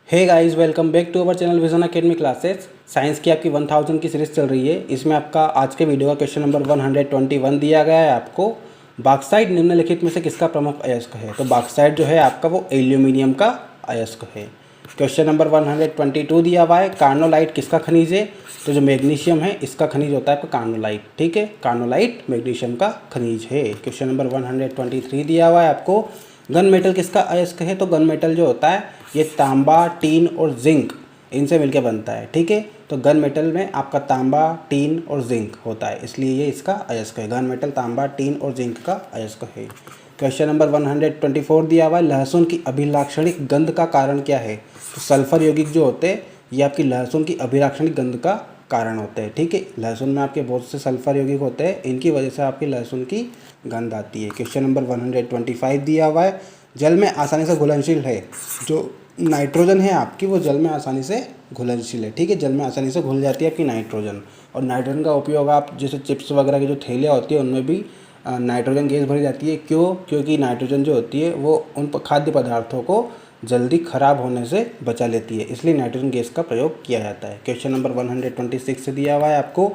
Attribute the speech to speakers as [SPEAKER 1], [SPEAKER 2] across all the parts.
[SPEAKER 1] Hey guys, welcome back to our channel Vision Academy classes. Science की आपकी 1000 की series चल रही है। इसमें आपका आज के वीडियो का क्वेश्चन नंबर 121 दिया गया है आपको। बॉक्साइट निम्नलिखित में से किसका प्रमुख अयस्क है? तो बॉक्साइट जो है आपका वो एल्यूमिनियम का अयस्क है। क्वेश्चन नंबर 122 दिया हुआ है, कार्नोलाइट किसका खनिज है? तो जो मैग्नीशियम है इसका खनिज होता है आपका कार्नोलाइट। ठीक है, कार्नोलाइट मैग्नीशियम का खनिज है। क्वेश्चन नंबर 123 दिया हुआ है आपको, गन मेटल किसका अयस्क है? तो गन मेटल जो होता है ये तांबा, टीन और जिंक इनसे मिलकर बनता है। ठीक है, तो गन मेटल में आपका तांबा, टीन और जिंक होता है, इसलिए ये इसका अयस्क है। गन मेटल तांबा, टीन और जिंक का अयस्क है। क्वेश्चन नंबर 124 दिया हुआ है, लहसुन की अभिलाक्षणिक गंध का कारण क्या है? तो सल्फर यौगिक जो होते हैं ये आपकी लहसुन की अभिलाक्षणिक गंध का कारण होते हैं। ठीक है, लहसुन में आपके बहुत से सल्फर यौगिक होते हैं, इनकी वजह से आपकी लहसुन की गंध आती है। क्वेश्चन नंबर 125 दिया हुआ है, जल में आसानी से घुलनशील है। जो नाइट्रोजन है आपकी वो जल में आसानी से घुलनशील है। ठीक है, जल में आसानी से घुल जाती है आपकी नाइट्रोजन। और नाइट्रोजन का उपयोग आप जैसे चिप्स वगैरह की जो थैलियाँ होती है उनमें भी नाइट्रोजन गैस भरी जाती है। क्यों? क्योंकि नाइट्रोजन जो होती है वो उन खाद्य पदार्थों को जल्दी ख़राब होने से बचा लेती है, इसलिए नाइट्रोजन गैस का प्रयोग किया जाता है। क्वेश्चन नंबर 126 से दिया हुआ है आपको,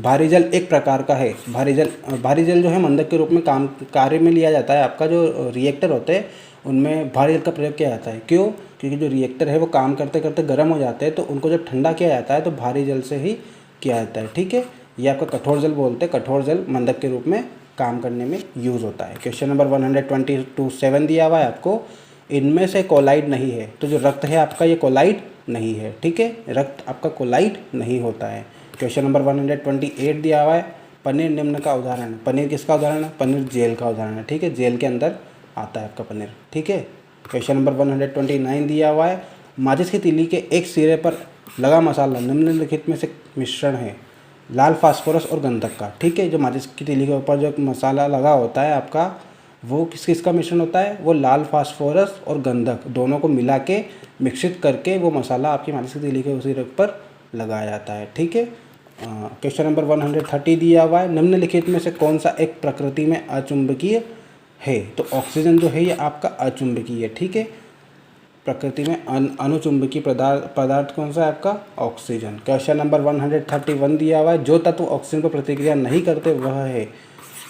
[SPEAKER 1] भारी जल एक प्रकार का है। भारी जल जो है मंदक के रूप में कार्य में लिया जाता है। आपका जो रिएक्टर होते हैं उनमें भारी जल का प्रयोग किया जाता है। क्यों? क्योंकि जो रिएक्टर है वो काम करते करते गर्म हो जाते हैं, तो उनको जब ठंडा किया जाता है तो भारी जल से ही किया जाता है। ठीक है, ये आपका कठोर जल बोलते हैं। कठोर जल मंदक के रूप में काम करने में यूज़ होता है। क्वेश्चन नंबर 127 दिया हुआ है आपको, इनमें से कोलाइड नहीं है। तो जो रक्त है आपका ये कोलाइड नहीं है। ठीक है, रक्त आपका कोलाइड नहीं होता है। क्वेश्चन नंबर 128 दिया हुआ है, पनीर निम्न का उदाहरण। पनीर किसका उदाहरण है? पनीर जेल का उदाहरण है। ठीक है, जेल के अंदर आता है आपका पनीर। ठीक है, क्वेश्चन नंबर 129 दिया हुआ है, माचिस की तीली के एक सिरे पर लगा मसाला निम्नलिखित में से मिश्रण है। लाल फास्फोरस और गंधक का। ठीक है, जो माचिस की तीली के ऊपर जो मसाला लगा होता है आपका वो किस किस का मिश्रण होता है? वो लाल फास्फोरस और गंधक दोनों को मिला के मिश्रित करके वो मसाला आपकी माचिस की तीली के उसी रख पर लगाया जाता है। ठीक है, क्वेश्चन नंबर 130 दिया हुआ है, निम्नलिखित में से कौन सा एक प्रकृति में अचुंबकीय है? तो ऑक्सीजन जो है ये आपका अचुंबकीय है। ठीक है, प्रकृति में अनुचुंबकीय पदार्थ कौन सा है आपका? ऑक्सीजन। क्वेश्चन नंबर 131 दिया हुआ है, जो तत्व ऑक्सीजन पर प्रतिक्रिया नहीं करते वह है।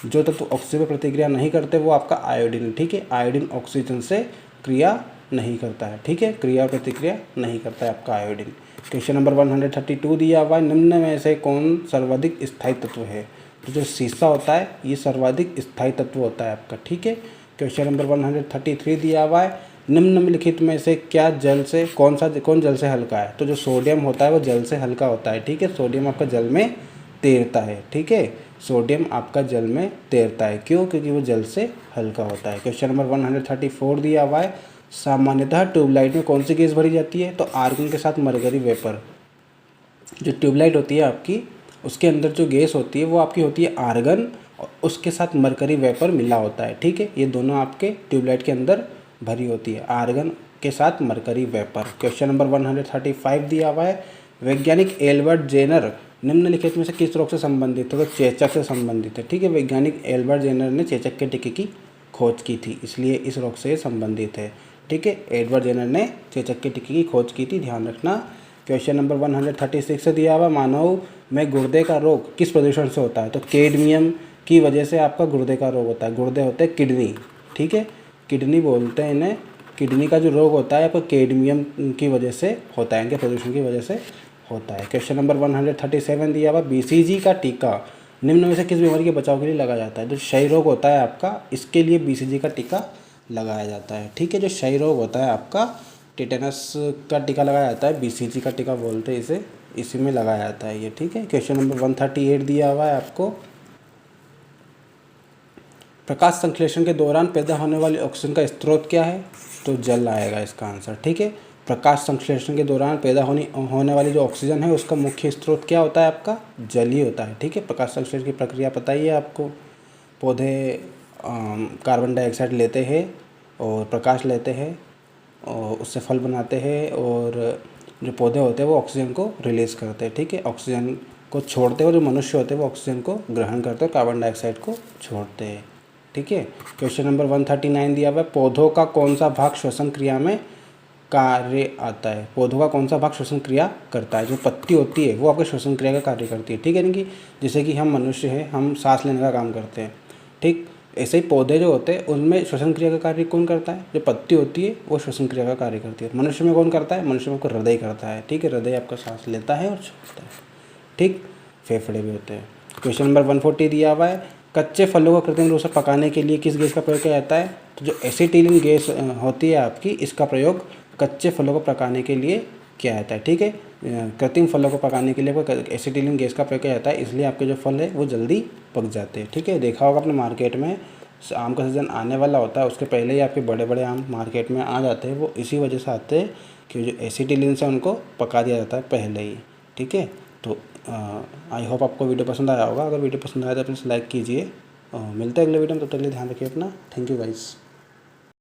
[SPEAKER 1] जो तत्व ऑक्सीजन पर प्रतिक्रिया नहीं करते वो आपका आयोडीन। ठीक है, आयोडीन ऑक्सीजन से क्रिया नहीं करता है। ठीक है, क्रिया प्रतिक्रिया नहीं करता है आपका आयोडीन। क्वेश्चन नंबर 132 दिया हुआ है, निम्न में से कौन सर्वाधिक स्थायी तत्व है? तो जो शीशा होता है ये सर्वाधिक स्थायी तत्व होता है आपका। ठीक है, क्वेश्चन नंबर 133 दिया हुआ है, निम्नलिखित में से क्या जल से कौन जल से हल्का है? तो जो सोडियम होता है वो जल से हल्का होता है। ठीक है, सोडियम आपका जल में तैरता है। ठीक है, सोडियम आपका जल में तैरता है। क्यों? क्योंकि वो जल से हल्का होता है। क्वेश्चन नंबर 134 दिया हुआ है, सामान्यतः ट्यूबलाइट में कौन सी गैस भरी जाती है? तो आर्गन के साथ मरकरी वेपर। जो ट्यूबलाइट होती है आपकी उसके अंदर जो गैस होती है वो आपकी होती है आर्गन, और उसके साथ मरकरी वेपर मिला होता है। ठीक है, ये दोनों आपके ट्यूबलाइट के अंदर भरी होती है, आर्गन के साथ मरकरी वेपर। क्वेश्चन नंबर 135 दिया हुआ है, वैज्ञानिक एल्बर्ट जेनर निम्नलिखित में से किस रोग से संबंधित है? तो चेचक से संबंधित है। ठीक है, वैज्ञानिक एल्बर्ट जेनर ने चेचक के टीके की खोज की थी, इसलिए इस रोग से संबंधित है। ठीक है, एडवर्ड जेनर ने चेचक के टीके की खोज की थी, ध्यान रखना। क्वेश्चन नंबर 136 से दिया हुआ, मानव में गुर्दे का रोग किस प्रदूषण से होता है? तो कैडमियम की वजह से आपका गुर्दे का रोग होता है। गुर्दे होते हैं किडनी। ठीक है, किडनी बोलते हैं इन्हें। किडनी का जो रोग होता है आपको कैडमियम की वजह से होता है, इनके प्रदूषण की वजह से होता है। क्वेश्चन नंबर 137 दिया हुआ, बीसीजी का टीका निम्न में से किस बीमारी के बचाव के लिए लगाया जाता है? जो क्षय रोग होता है आपका इसके लिए बीसीजी का टीका लगाया जाता है। ठीक है, जो क्षय रोग होता है आपका टेटेनस का टीका लगाया जाता है, बीसीजी का टीका बोलते हैं इसे, इसी में लगाया जाता है ये। ठीक है, क्वेश्चन नंबर 138 दिया हुआ है आपको, प्रकाश संश्लेषण के दौरान पैदा होने वाली ऑक्सीजन का स्रोत क्या है? तो जल आएगा इसका आंसर। ठीक है, प्रकाश संश्लेषण के दौरान पैदा होने वाली जो ऑक्सीजन है उसका मुख्य स्रोत क्या होता है आपका? जल ही होता है। ठीक है, प्रकाश संश्लेषण की प्रक्रिया पता ही है आपको। पौधे कार्बन डाइऑक्साइड लेते हैं और प्रकाश लेते हैं और उससे फल बनाते हैं, और जो पौधे होते हैं वो ऑक्सीजन को रिलीज़ करते हैं। ठीक है, ऑक्सीजन को छोड़ते हैं और जो मनुष्य होते हैं वो ऑक्सीजन को ग्रहण करते हैं और कार्बन डाइऑक्साइड को छोड़ते हैं। ठीक है, क्वेश्चन नंबर 139 दिया हुआ है, पौधों का कौन सा भाग श्वसन क्रिया में कार्य आता है? पौधों का कौन सा भाग श्वसन क्रिया करता है? जो पत्ती होती है वो आपके श्वसन क्रिया का कार्य करती है, ठीक है। कि जैसे कि हम मनुष्य हैं, हम सांस लेने का काम करते हैं, ठीक। ऐसे ही पौधे जो होते हैं उनमें श्वसन क्रिया का कार्य कौन करता है? जो पत्ती होती है वो श्वसन क्रिया का कार्य करती है। मनुष्य में कौन करता है? मनुष्य में आपको हृदय करता है, ठीक है। हृदय आपका सांस लेता है और छोड़ता है, ठीक। फेफड़े भी होते हैं। क्वेश्चन नंबर 140 दिया हुआ है, कच्चे फलों को कृत्रिम रूप से पकाने के लिए किस गैस का प्रयोग किया जाता है? तो जो एसिटिलीन गैस होती है आपकी, इसका प्रयोग कच्चे फलों को पकाने के लिए किया जाता है, ठीक है। कृत्रिम फलों को पकाने के लिए एसिटिलीन गैस का प्रयोग किया जाता है, इसलिए आपके जो फल है वो जल्दी पक जाते हैं, ठीक है। देखा होगा अपने मार्केट में आम का सीज़न आने वाला होता है, उसके पहले ही आपके बड़े बड़े आम मार्केट में आ जाते हैं। वो इसी वजह से आते हैं कि जो एसिटिलीन से उनको पका दिया जाता है पहले ही, ठीक है। तो आई होप आपको वीडियो पसंद आया होगा। अगर वीडियो पसंद आया तो प्लीज़ लाइक कीजिए। मिलते हैं अगले वीडियो में, तब तक के लिए ध्यान रखिए अपना। Thank you guys.